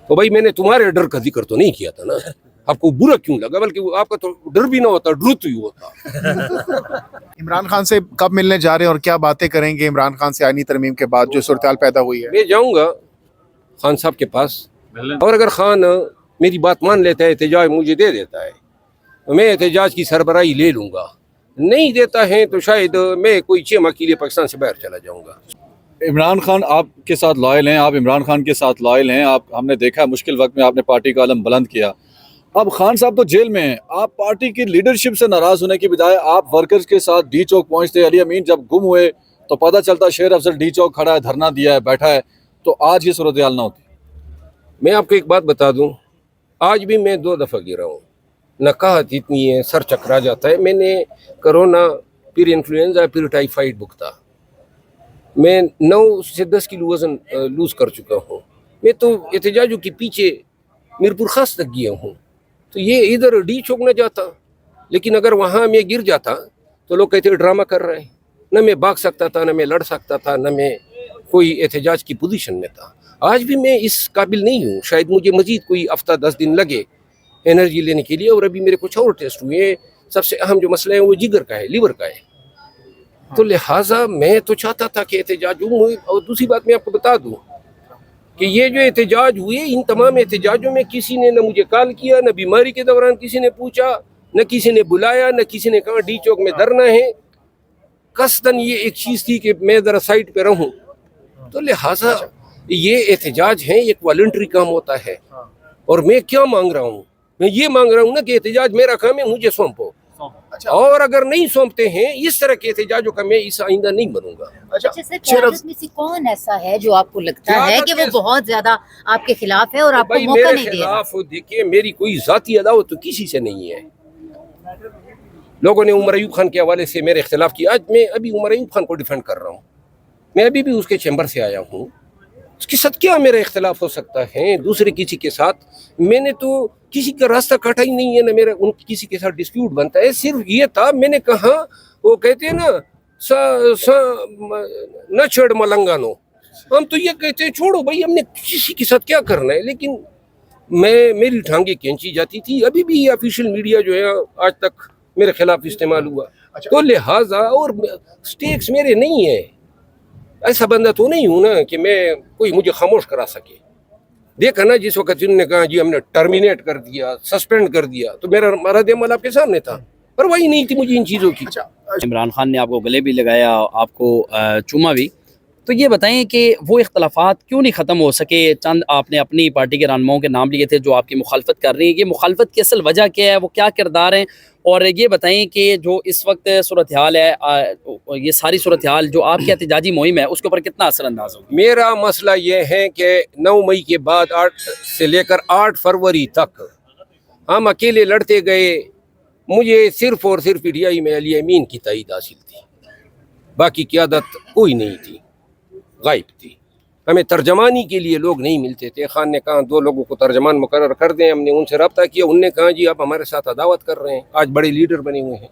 تو بھائی میں نے تمہارے ڈر کا ذکر تو نہیں کیا تھا نا, آپ کو برا کیوں لگا, بلکہ آپ کا تو ڈر بھی نہ ہوتا, ڈرت ہی ہوتا. عمران خان سے کب ملنے جا رہے ہیں اور کیا باتیں کریں گے عمران خان سے آئینی ترمیم کے بعد جو صورتحال پیدا ہوئی ہے؟ میں جاؤں گا خان صاحب کے پاس, اور اگر خان میری بات مان لیتا ہے, احتجاج مجھے دے دیتا ہے, تو میں احتجاج کی سربراہی لے لوں گا. نہیں دیتا ہے تو شاید میں کوئی 6 ماہ کے لیے پاکستان سے باہر چلا جاؤں گا. عمران خان آپ کے ساتھ لائل ہیں, آپ عمران خان کے ساتھ لائل ہیں. آپ ہم نے دیکھا مشکل وقت میں آپ نے پارٹی کا علم بلند کیا. اب خان صاحب تو جیل میں ہیں, آپ پارٹی کی لیڈرشپ سے ناراض ہونے کی بجائے آپ ورکرز کے ساتھ ڈی چوک پہنچتے. علی امین جب گم ہوئے تو پتہ چلتا شیر افضل ڈی چوک کھڑا ہے, دھرنا دیا ہے, بیٹھا ہے, تو آج یہ صورتحال نہ ہوتی. میں آپ کو ایک بات بتا دوں, آج بھی میں 2 دفعہ گرا ہوں. نقاہت اتنی ہے, سر چکرا جاتا ہے. میں نے کرونا, پھر انفلوئنزا, پھر ٹائیفائڈ بکتا. میں 9 سے 10 کلو وزن لوز کر چکا ہوں. میں تو احتجاجوں کے پیچھے میرپور خاص تک گیا ہوں. تو یہ ادھر ڈی چوک نہ جاتا, لیکن اگر وہاں میں گر جاتا تو لوگ کہتے ڈرامہ کر رہے ہیں. نہ میں بھاگ سکتا تھا, نہ میں لڑ سکتا تھا, نہ میں کوئی احتجاج کی پوزیشن میں تھا. آج بھی میں اس قابل نہیں ہوں. شاید مجھے مزید کوئی ہفتہ 10 دن لگے انرجی لینے کے لیے. اور ابھی میرے کچھ اور ٹیسٹ ہوئے. سب سے اہم جو مسئلہ ہے وہ جگر کا ہے, لیور کا ہے. تو لہٰذا میں تو چاہتا تھا کہ احتجاج ہوں. اور دوسری بات میں آپ کو بتا دوں کہ یہ جو احتجاج ہوئے, ان تمام احتجاجوں میں کسی نے نہ مجھے کال کیا, نہ بیماری کے دوران کسی نے پوچھا, نہ کسی نے بلایا, نہ کسی نے کہا ڈی چوک میں دھرنا ہے. قصداً یہ ایک چیز تھی کہ میں ذرا سائٹ پہ رہوں. تو لہٰذا یہ احتجاج ہے, ایک والنٹری کام ہوتا ہے. اور میں کیا مانگ رہا ہوں, میں یہ مانگ رہا ہوں نا کہ احتجاج میرا کام ہے, مجھے سونپو. اور اگر نہیں سونپتے ہیں اس طرح کے احتجاجوں کا, میں اس آئندہ نہیں بنوں گا. اچھا سر, قیادت میں سے کون ایسا ہے جو آپ کو لگتا ہے کہ وہ بہت زیادہ آپ کے خلاف ہے اور آپ کو موقع نہیں دے رہا؟ دیکھیے, میری کوئی ذاتی عداوت تو کسی سے نہیں ہے. لوگوں نے عمر ایوب خان کے حوالے سے میرے اختلاف کیا. آج میں ابھی عمر ایوب خان کو ڈیفینڈ کر رہا ہوں. میں ابھی بھی اس کے چیمبر سے آیا ہوں. اس کے ساتھ کیا میرا اختلاف ہو سکتا ہے دوسرے کسی کے ساتھ؟ میں نے تو کسی کا راستہ کاٹا ہی نہیں ہے, نہ میرا ان کسی کے ساتھ ڈسپیوٹ بنتا ہے. صرف یہ تھا, میں نے کہا, وہ کہتے ہیں نا نہ چھیڑ ملنگانو, ہم تو یہ کہتے ہیں چھوڑو بھائی, ہم نے کسی کے ساتھ کیا کرنا ہے. لیکن میری ٹھانگیں کھینچی جاتی تھی. ابھی بھی یہ آفیشیل میڈیا جو ہے آج تک میرے خلاف استعمال ہوا. تو لہٰذا اور سٹیکس میرے نہیں ہیں. ایسا بندہ تو نہیں ہوں نا کہ میں کوئی مجھے خاموش کرا سکے. دیکھا نا جس وقت جنہوں نے کہا جی ہم نے ٹرمینیٹ کر دیا, سسپینڈ کر دیا, تو میرا رد عمل آپ کے سامنے تھا. پرواہی نہیں تھی مجھے ان چیزوں کی. عمران خان نے آپ کو گلے بھی لگایا, آپ کو چوما بھی, تو یہ بتائیں کہ وہ اختلافات کیوں نہیں ختم ہو سکے؟ چند آپ نے اپنی پارٹی کے رہنماؤں کے نام لیے تھے جو آپ کی مخالفت کر رہی ہیں. یہ مخالفت کی اصل وجہ کیا ہے, وہ کیا کردار ہیں؟ اور یہ بتائیں کہ جو اس وقت صورتحال ہے, یہ ساری صورتحال جو آپ کی احتجاجی مہم ہے اس کے اوپر کتنا اثر انداز ہوگا؟ میرا مسئلہ یہ ہے کہ 9 مئی کے بعد 8 سے لے کر 8 فروری تک ہم اکیلے لڑتے گئے. مجھے صرف اور صرف پی ٹی آئی میں علی امین کی تائید حاصل تھی, باقی قیادت کوئی نہیں تھی, غائب تھی. ہمیں ترجمانی کے لیے لوگ نہیں ملتے تھے. خان نے کہا 2 لوگوں کو ترجمان مقرر کر دیں. ہم نے ان سے رابطہ کیا, انہوں نے کہا جی آپ ہمارے ساتھ عداوت کر رہے ہیں, آج بڑے لیڈر بنے ہوئے ہیں.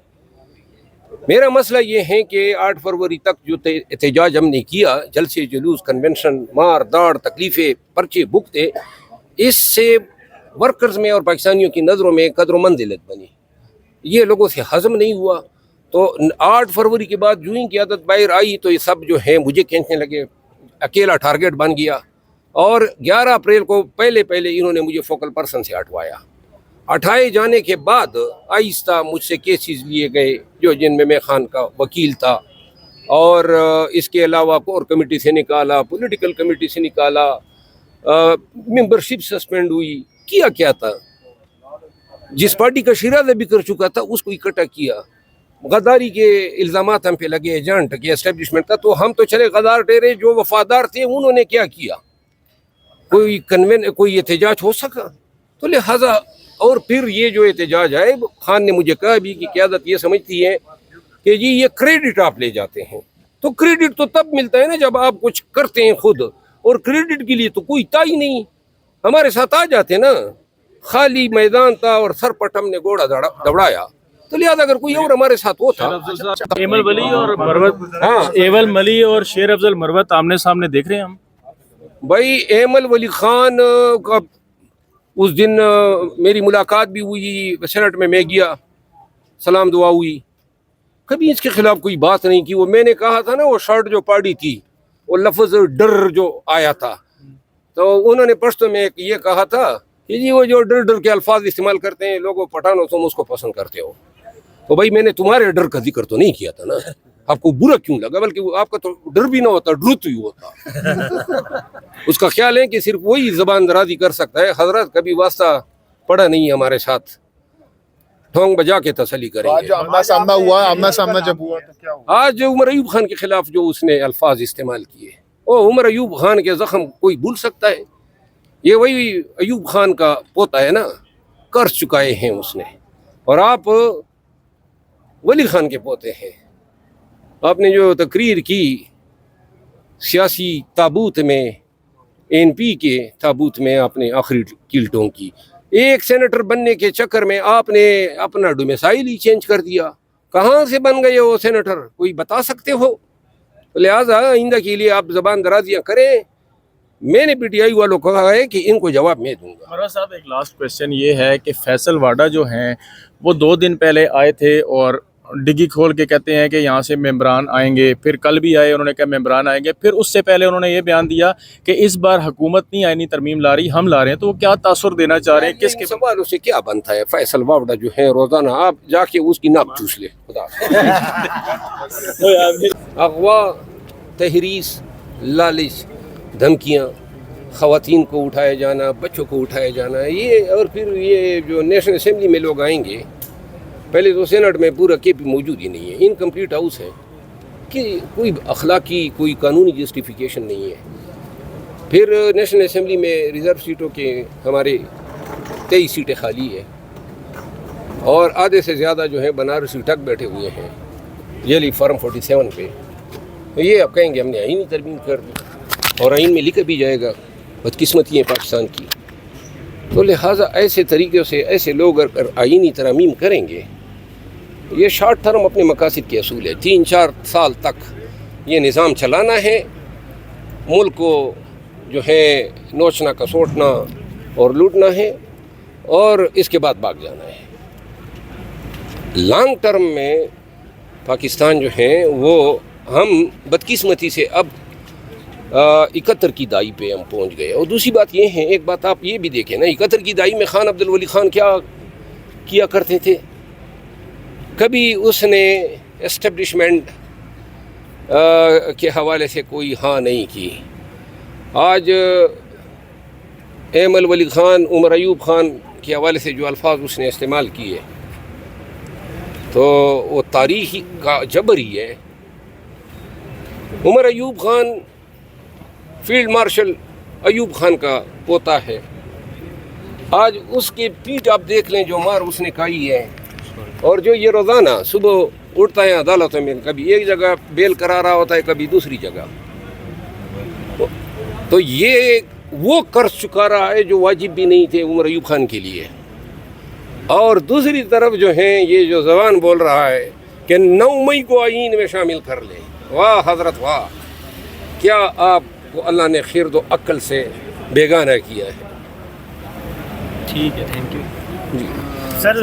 میرا مسئلہ یہ ہے کہ 8 فروری تک جو احتجاج ہم نے کیا, جلسے جلوس, کنونشن, مار داڑ, تکلیفیں, پرچے بھگتے, اس سے ورکرز میں اور پاکستانیوں کی نظروں میں قدر و منزلت بنی. یہ لوگوں سے ہضم نہیں ہوا. تو 8 فروری کے بعد جو ہی قیادت باہر آئی تو یہ سب جو ہیں مجھے کھینچنے لگے. اکیلا ٹارگیٹ بن گیا. اور 11 اپریل کو پہلے انہوں نے مجھے فوکل پرسن سے ہٹوایا. ہٹائے جانے کے بعد آہستہ مجھ سے کیسز لیے گئے جو جن میں خان کا وکیل تھا, اور اس کے علاوہ کور کمیٹی سے نکالا, پولیٹیکل کمیٹی سے نکالا, ممبرشپ سسپینڈ ہوئی. کیا تھا, جس پارٹی کا شیرازہ بھی کر چکا تھا اس کو اکٹھا کیا. غداری کے الزامات ہم پہ لگے, ایجنٹ کے اسٹیبلشمنٹ کا. تو ہم تو چلے غدار ٹھہرے, جو وفادار تھے انہوں نے کیا کیا؟ کوئی احتجاج ہو سکا؟ تو لہٰذا اور پھر یہ جو احتجاج ہے, خان نے مجھے کہا بھی کہ قیادت یہ سمجھتی ہے کہ جی یہ کریڈٹ آپ لے جاتے ہیں. تو کریڈٹ تو تب ملتا ہے نا جب آپ کچھ کرتے ہیں خود, اور کریڈٹ کے لیے تو کوئی تا ہی نہیں. ہمارے ساتھ آ جاتے نا, خالی میدان تھا اور سر پٹ ہم نے گھوڑا دوڑایا. تو لہٰذا اگر کوئی اور ہمارے ساتھ ہوتا. ایمل ولی اور مروت, ایول ملی اور شیر افضل مروت آمنے سامنے دیکھ رہے ہیں ہم. بھائی ایمل ولی خان کا اس دن میری ملاقات بھی ہوئی سینٹ میں گیا, سلام دعا ہوئی, کبھی اس کے خلاف کوئی بات نہیں کی. وہ میں نے کہا تھا نا وہ شرٹ جو پاڑی تھی وہ لفظ ڈر جو آیا تھا, تو انہوں نے پشتو میں یہ کہا تھا کہ جی وہ جو ڈر کے الفاظ استعمال کرتے ہیں لوگوں پٹھانوں, تم اس کو پسند کرتے ہو. تو بھائی میں نے تمہارے ڈر کا ذکر تو نہیں کیا تھا نا, آپ کو برا کیوں لگا؟ بلکہ آپ کا تو ڈر بھی نہ ہوتا, ڈرت ہی ہوتا. اس کا خیال ہے کہ صرف وہی زبان درازی کر سکتا ہے. حضرت کبھی واسطہ پڑا نہیں ہمارے ساتھ, ٹھونگ بجا کے تسلی کریں آج گے. جو آمنا سامنا ہوا, آمنا سامنا جب ہوا تو کیا ہوا؟ آج عمر ایوب خان کے خلاف جو اس نے الفاظ استعمال کیے, وہ عمر ایوب خان کے زخم کوئی بھول سکتا ہے؟ یہ وہی ایوب خان کا پوتا ہے نا, کر چکائے ہیں اس نے, اور آپ ولی خان کے پوتے ہیں. آپ نے جو تقریر کی سیاسی تابوت میں, این پی کے تابوت میں آپ نے آخری کیلٹوں کی, ایک سینیٹر بننے کے چکر میں آپ نے اپنا ڈومیسائل ہی چینج کر دیا. کہاں سے بن گئے وہ سینیٹر, کوئی بتا سکتے ہو؟ لہٰذا آئندہ کے لیے آپ زبان درازیاں کریں. میں نے پی ٹی آئی والوں کو کہا ہے کہ ان کو جواب میں دوں گا. مروا صاحب ایک لاسٹ کویشچن یہ ہے کہ فیصل واڈا جو ہیں وہ 2 دن پہلے آئے تھے اور ڈگی کھول کے کہتے ہیں کہ یہاں سے ممبران آئیں گے, پھر کل بھی آئے, انہوں نے کہا ممبران آئیں گے, پھر اس سے پہلے انہوں نے یہ بیان دیا کہ اس بار حکومت نہیں آئینی ترمیم لا رہی, ہم لا رہے ہیں. تو وہ کیا تاثر دینا چاہ رہے ہیں, کس کے سوالوں سے کیا بنتا ہے؟ فیصل واوڈا جو ہے روزانہ آپ جا کے اس کی ناک چوس لے. خدا اغوا, تحریش, لالچ, دھمکیاں, خواتین کو اٹھایا جانا, بچوں کو اٹھایا جانا, یہ اور پھر یہ جو نیشنل اسمبلی میں لوگ آئیں گے, پہلے تو سینٹ میں پورا کے پی موجود ہی نہیں ہے, انکمپلیٹ ہاؤس ہے, کہ کوئی اخلاقی کوئی قانونی جسٹیفیکیشن نہیں ہے. پھر نیشنل اسمبلی میں ریزرو سیٹوں کے ہمارے 23 سیٹیں خالی ہے, اور آدھے سے زیادہ جو ہیں بنارسی ٹک بیٹھے ہوئے ہیں یلی فارم 47 پہ. یہ اب کہیں گے ہم نے آئین ہی ترمیم کر دی, اور آئین میں لکھا بھی جائے گا بدقسمتی ہے پاکستان کی. تو لہٰذا ایسے طریقے سے ایسے لوگ اگر آئینی ترمیم کریں گے, یہ شارٹ ٹرم اپنے مقاصد کے اصول ہے. 3-4 سال تک یہ نظام چلانا ہے, ملک کو جو ہے نوچنا کسوٹنا اور لوٹنا ہے, اور اس کے بعد بھاگ جانا ہے. لانگ ٹرم میں پاکستان جو ہے وہ ہم بدقسمتی سے اب 71 کی دہائی پہ ہم پہنچ گئے. اور دوسری بات یہ ہے, ایک بات آپ یہ بھی دیکھیں نا, 71 کی دہائی میں خان عبد الولی خان کیا کیا کرتے تھے؟ کبھی اس نے اسٹیبلشمنٹ کے حوالے سے کوئی ہاں نہیں کی. آج ایمل ولی خان, عمر ایوب خان کے حوالے سے جو الفاظ اس نے استعمال کیے, تو وہ تاریخ کا جبر ہی ہے. عمر ایوب خان فیلڈ مارشل ایوب خان کا پوتا ہے. آج اس کے پیٹ آپ دیکھ لیں جو مار اس نے کھائی ہے, اور جو یہ روزانہ صبح اٹھتا ہے عدالتوں میں, کبھی ایک جگہ بیل کرا رہا ہوتا ہے, کبھی دوسری جگہ. تو یہ وہ قرض چکا رہا ہے جو واجب بھی نہیں تھے عمر ایوب خان کے لیے. اور دوسری طرف جو ہیں یہ جو زبان بول رہا ہے کہ 9 مئی کو آئین میں شامل کر لیں. واہ حضرت واہ, کیا آپ کو اللہ نے خرد و عقل سے بیگانہ کیا ہے. ٹھیک ہے, تھینک یو سر.